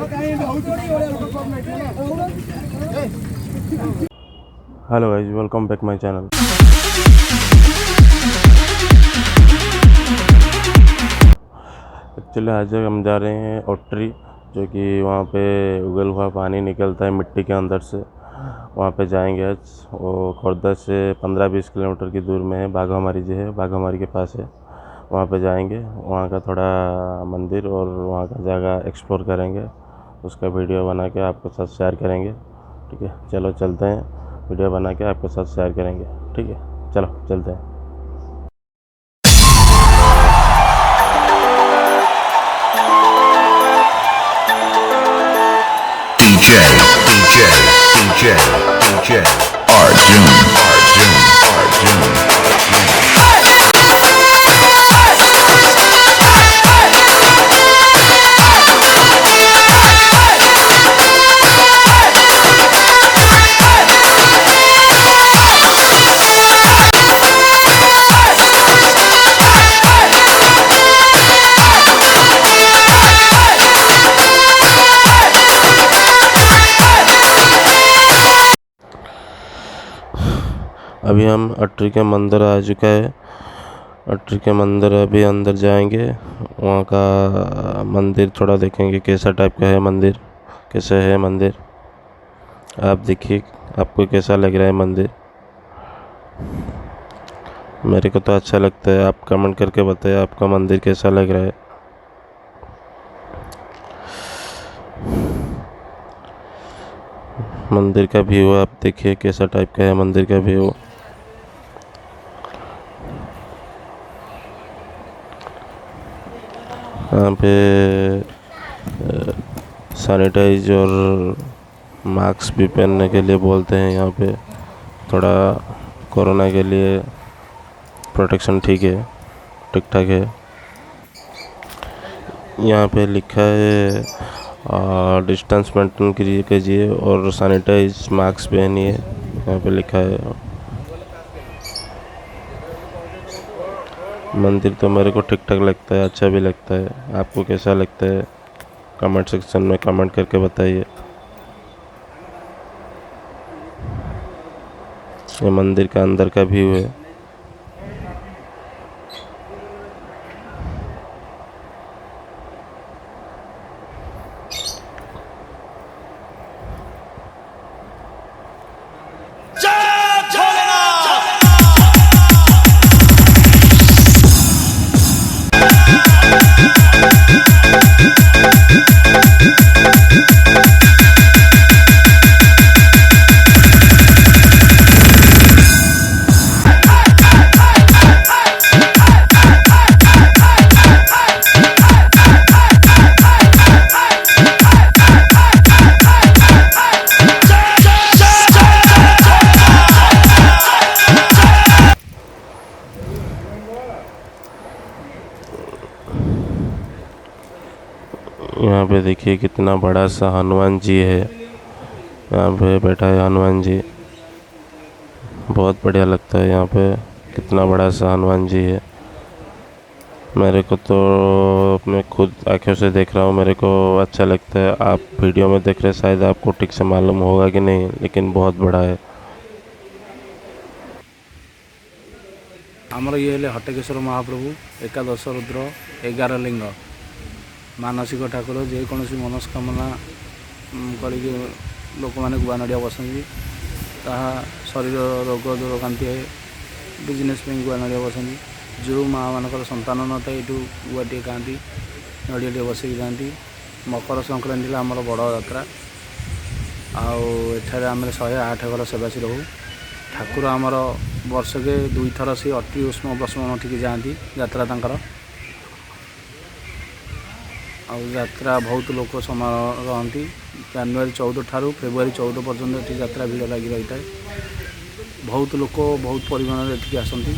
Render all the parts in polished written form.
Hello guys, welcome back my channel. Actually आज हम जा रहे हैं ओट्री, जो कि वहाँ पे उगल हुआ पानी निकलता है मिट्टी के अंदर से। वहाँ पे जाएंगे आज। वो खुर्दा से 15-20 किलोमीटर की दूर में है। बाघामारी जो है, बाघामारी के पास है। वहाँ पे जाएंगे, वहाँ का थोड़ा मंदिर और वहाँ का जगह एक्सप्लोर करेंगे। उसका वीडियो बना के आपके साथ शेयर करेंगे। ठीक है, चलो चलते हैं। वीडियो बना के आपके साथ शेयर करेंगे। ठीक है, चलो चलते हैं। DJ Arjun. अभी हम अट्री के मंदिर आ चुका है। अट्री के मंदिर अभी अंदर जाएंगे। वहाँ का मंदिर थोड़ा देखेंगे कैसा टाइप का है मंदिर, कैसा है मंदिर। आप देखिए, आपको कैसा लग रहा है मंदिर। मेरे को तो अच्छा लगता है। आप कमेंट करके बताइए आपका मंदिर कैसा लग रहा है। मंदिर का व्यू आप देखिए कैसा टाइप का है मंदिर का व्यू। यहाँ पे सैनिटाइज और मास्क भी पहनने के लिए बोलते हैं। यहाँ पे थोड़ा कोरोना के लिए प्रोटेक्शन ठीक ठाक है। यहाँ पे लिखा है डिस्टेंस मेंटेन कीजिए और सैनिटाइज मास्क पहनिए। यहाँ पे लिखा है। मंदिर तो मेरे को ठीक ठाक लगता है, अच्छा भी लगता है। आपको कैसा लगता है कमेंट सेक्शन में कमेंट करके बताइए। ये मंदिर का अंदर का व्यू है। यहाँ पे देखिए कितना बड़ा सा हनुमान जी है। यहाँ पे बैठा है हनुमान जी, बहुत बढ़िया लगता है। यहाँ पे कितना बड़ा सा हनुमान जी है। मेरे को तो मैं खुद आँखों से देख रहा हूँ, मेरे को अच्छा लगता है। आप वीडियो में देख रहे, शायद आपको ठीक से मालूम होगा कि नहीं, लेकिन बहुत बड़ा है। आमर ये हेले हटकेश्वर महाप्रभु, एकादश रुद्र, 11 लिंग, मानसिक ठाकुर। जेकोसी मनस्कामना करी लोक मैंने गुआ नड़िया बसती, शरीर रोग दूरकांति है। बिजनेस गुआ नड़िया बसती। जो माँ मानकर संतान न था यू गुआटे खाती, नड़िया टे बसैक जाती। मकर संक्रांति आमर बड़ यात्रा। आठे आम 108 घर सेवासी रहू। ठाकुर आमर वर्षके 2 थर से अति उष्म प्रश्न ठीक जाती यात्रा तांकर। यात्रा बहुत लोक समय रहती। जनवरी 14 ठारू फेब्रुआरी 14 पर्यंत ये यात्रा भीड़ लगी रही है। बहुत लोक बहुत परिमाण ये आसती।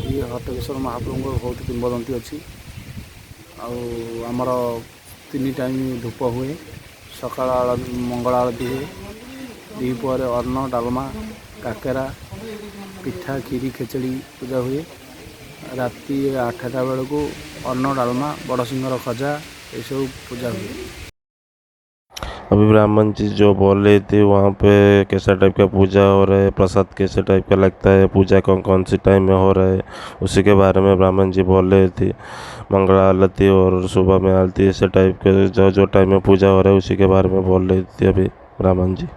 ये हटकेश्वर महाप्रभु बहुत किंवदंती अच्छी। आमर 3 टाइम धूप हुए। सकाल मंगल आरती हुए, द्विपहर अन्न डालमा काकेरा पिठा खीरी खेचड़ी पूजा हुए। राति 8टा बेलू अन्न डालमा बड़ सिंगर खजा ये सब पूजा हुए। अभी ब्राह्मण जी जो बोल रही थी वहाँ पे कैसा टाइप का पूजा हो रहा है, प्रसाद कैसे टाइप का लगता है, पूजा कौन कौन सी टाइम में हो रहा है, उसी के बारे में ब्राह्मण जी बोल रही थी। मंगला आरती और सुबह में आरती ऐसे टाइप के जो जो टाइम में पूजा हो रहा है उसी के बारे में बोल रही थी अभी ब्राह्मण जी।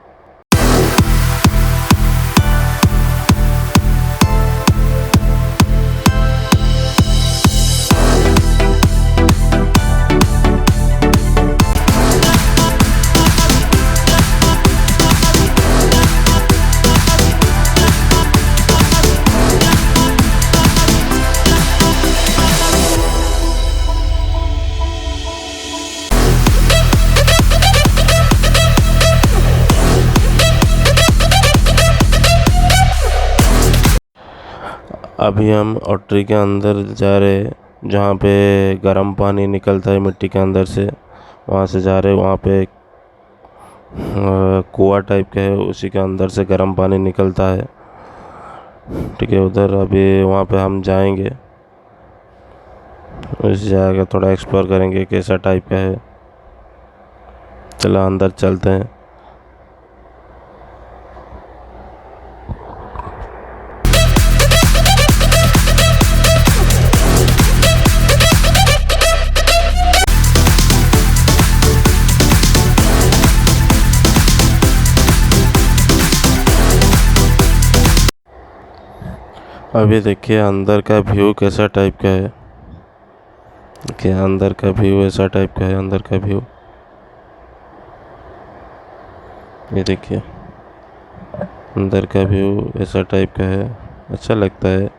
अभी हम ऑटरी के अंदर जा रहे हैं, जहाँ पे गर्म पानी निकलता है मिट्टी के अंदर से, वहाँ से जा रहे हैं। वहाँ पे एक कुआं टाइप का है, उसी के अंदर से गर्म पानी निकलता है। ठीक है, उधर अभी वहाँ पे हम जाएंगे, उस जगह थोड़ा एक्सप्लोर करेंगे कैसा टाइप का है। चलो अंदर चलते हैं। अभी देखिए अंदर का व्यू कैसा टाइप का है। देखिए अंदर का व्यू ऐसा टाइप का है, अंदर का व्यू ये देखिए, अंदर का व्यू ऐसा टाइप का है, अच्छा लगता है।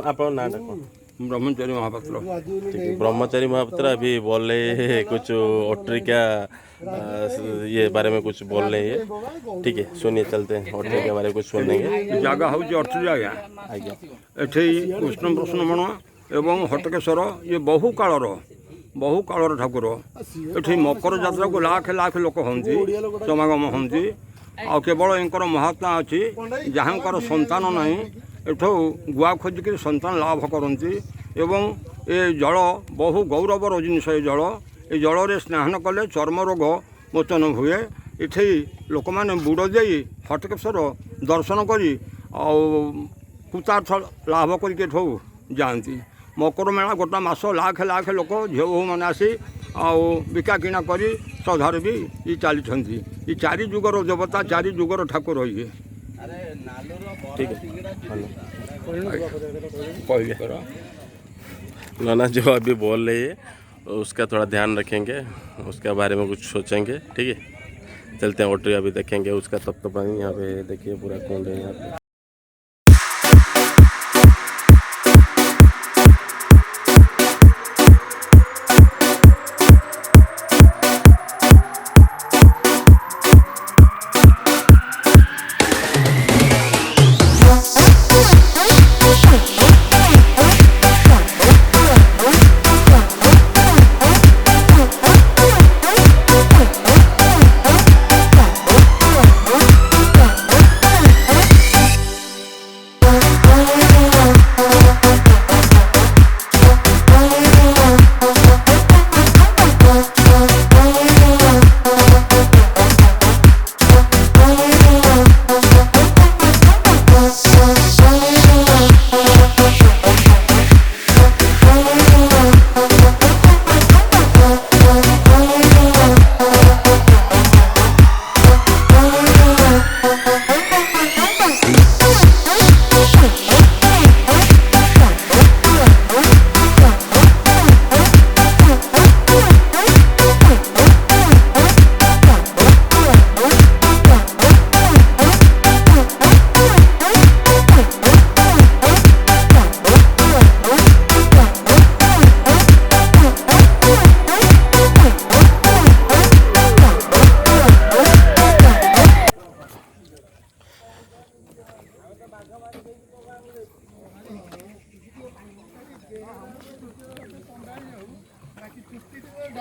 ଆପଣ ନାଁଟା କ'ଣ? ब्रह्मचारी महापात्र। ब्रह्मचारी महापात्र अभी बोल रहे हैं कुछ ऑटरी का ये बारे में कुछ बोल रहे हैं। ठीक है, सुनिए, चलते हैं ऑटरी के बारे में कुछ सुनेंगे। जगह हूँ ऑटरी आज्ञा, आज्ञा एठी कृष्ण प्रश्न एवं हटकेश्वर ये बहु कालर ठाकुर। एठी मकर जात्रा को लाख लाख लोक होती समागम होती। आ केवल इनकर महात्मा अच्छी, जहाँकर संतान नहीं एठू गुआ खोजिक संतान लाभ करती। एवं ए जल बहु गौरवर जिनस, ये जल रे स्नान कले चर्म रोग मोचन हुए। इथे लोक मैंने बुड़ दे हटकेश्वर दर्शन करी कृतार्थ लाभ करके जाती। मकर मेला गोटा मास लाख लाख लोक झील बोहू मैंने आसी बिका किना करी श्रद्धार भी ये चली। ये चारि जुगर देवता, चारि जुगर ठाकुर ये। ठीक है, कहले नाना जो अभी बोल रहे हैं उसका थोड़ा ध्यान रखेंगे, उसके बारे में कुछ सोचेंगे। ठीक है, चलते हैं ऑटरी अभी देखेंगे उसका। तब तो पानी यहाँ पे देखिए पूरा कुंड है यहाँ पे।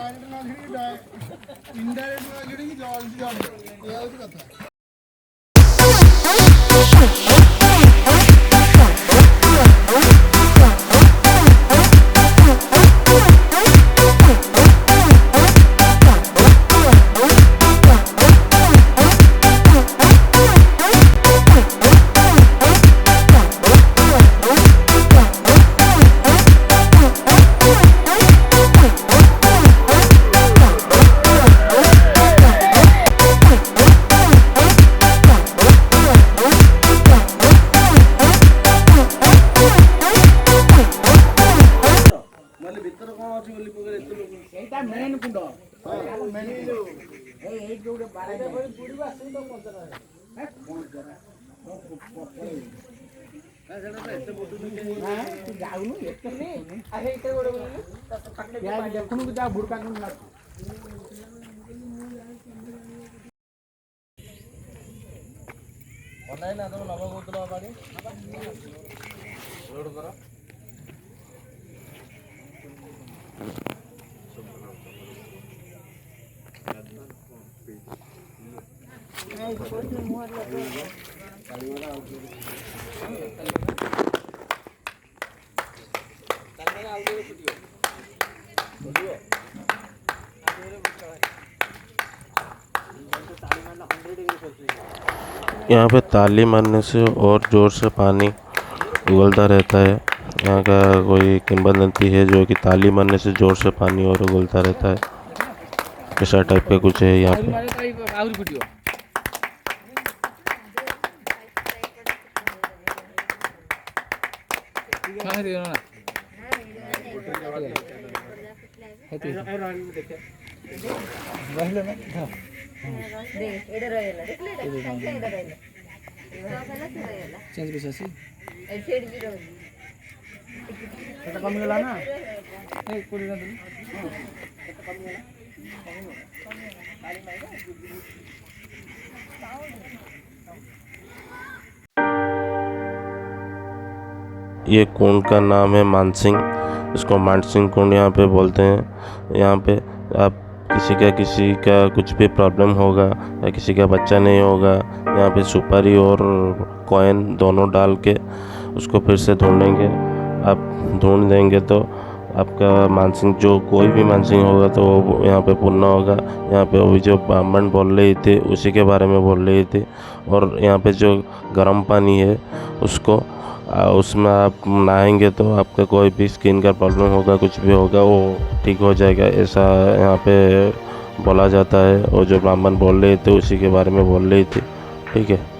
डायरेक्ट ना छिड़ी इनडायरेक्ट ना छिड़ी जल्दी जल्दी ये होची कथा। यहाँ पे ताली मारने से और ज़ोर से पानी उगलता रहता है। यहाँ का कोई किंवदंती है जो कि ताली मारने से ज़ोर से पानी और उगलता रहता है। ऐसा टाइप का कुछ है यहाँ पे। ये कुंड का नाम है मानसिंह। इसको मानसिंह कुंड यहाँ पे बोलते हैं। यहाँ पे आप किसी का कुछ भी प्रॉब्लम होगा या किसी का बच्चा नहीं होगा, यहाँ पे सुपारी और कॉइन दोनों डाल के उसको फिर से ढूंढेंगे। आप ढूंढ देंगे तो आपका मानसिंह, जो कोई भी मानसिंह होगा तो वो यहाँ पे पूर्ण होगा। यहाँ पे अभी जो ब्राह्मण बोल रही थी उसी के बारे में बोल रही थी। और यहाँ पे जो गर्म पानी है उसमें आप नहाएंगे तो आपका कोई भी स्किन का प्रॉब्लम होगा, कुछ भी होगा, वो ठीक हो जाएगा, ऐसा यहाँ पे बोला जाता है। और जो ब्राह्मण बोल रहे थे उसी के बारे में बोल रही थी। ठीक है।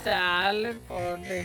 चाल पड़े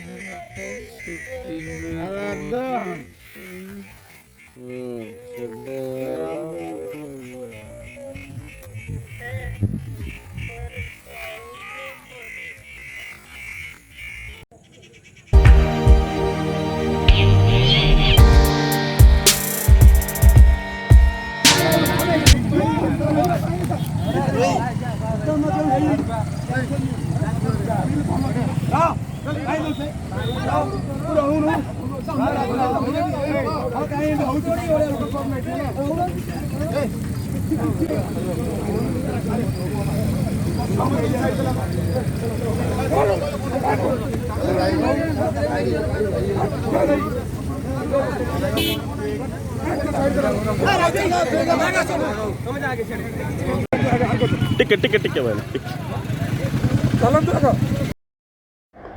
टिके भाई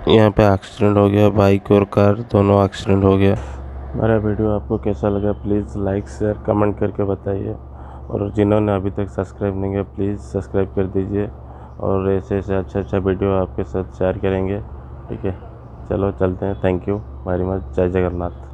यहाँ पे एक्सीडेंट हो गया, बाइक और कार दोनों एक्सीडेंट हो गया। मेरा वीडियो आपको कैसा लगा प्लीज़ लाइक शेयर कमेंट करके बताइए, और जिन्होंने अभी तक सब्सक्राइब नहीं किया प्लीज़ सब्सक्राइब कर दीजिए, और ऐसे ऐसे अच्छा वीडियो आपके साथ शेयर करेंगे। ठीक है, चलो चलते हैं। Thank you very much. जय जगन्नाथ।